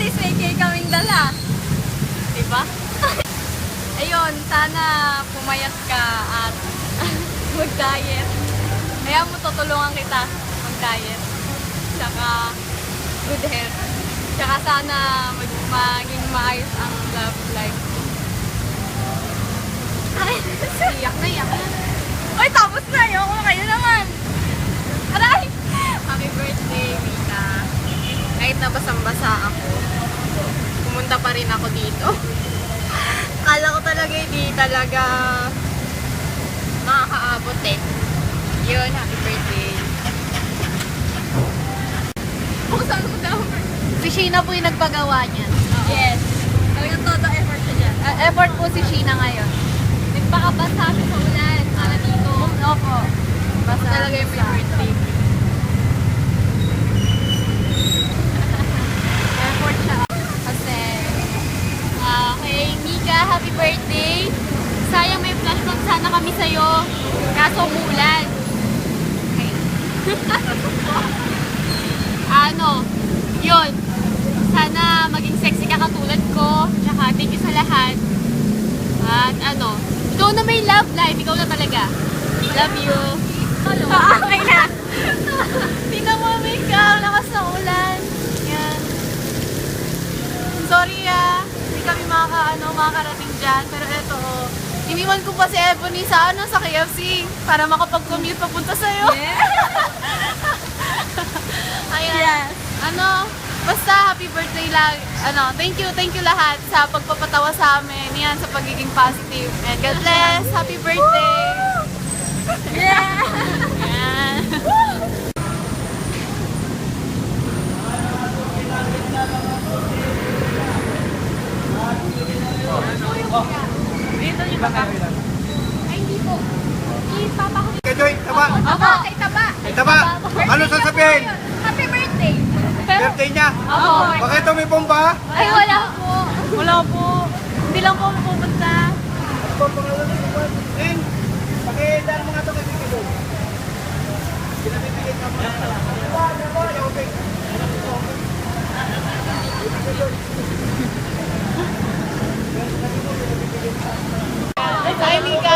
least may cake kaming dala. Diba? Ayun, sana pumayat ka at mag-diet. Kaya mo tutulungan kita mag-diet. Tsaka good health. Tsaka sana maging maayos ang love life. Iyak na, iyak na. Ay, tapos na. Ayoko na kayo naman. Aray! Happy birthday, Mika. Kahit na basang-basa ako, pumunta pa rin ako dito. Kala ko talaga hindi talaga makakaabot eh. Yun, happy birthday. Buksan mo daw. Si Sheena po yung nagpagawa niyan. Yes. Talagang todo effort siya dyan. Effort po si Sheena ngayon. Nagpakabasa siya sa ulan. Para dito. Opo. Basta talaga yung may birthday. Effort siya. Kasi, kay Mika, happy birthday. Sayang may flash mob sana kami sa'yo. Kaso umulan. Okay. Yun. Sana maging sexy ka katulad ko. Tsaka thank you sa lahat. At ikaw na may love life. Ikaw na talaga. Love you. Okay na. Tingnan mo, Mika. Lakas ng ulan. Yan. Sorry hindi kami makakarating dyan. Pero eto, iniwan ko pa si Ebony sa KFC para makapag-commute papunta sa'yo. Yeah. Ayan. Yes. Basta happy birthday lang. Thank you lahat sa pagpapatawa sa amin. Yan, sa pagiging positive. And God bless. Happy birthday. Yeah! Yan. Dito yung baka. Ay, hindi po. Ipapa ko. Kajoy, taba. Opo, kay Taba. Taba. Ano sasabihin? Happy birthday. Birthday niya. Opo. Bakit ito may bomba? Ay, wala po. Wala po. Hindi lang po ako pupunta. Rin, pakidaan mo nga ito kay Kajoy. Pinabibigay ka mo. Ay, Mika.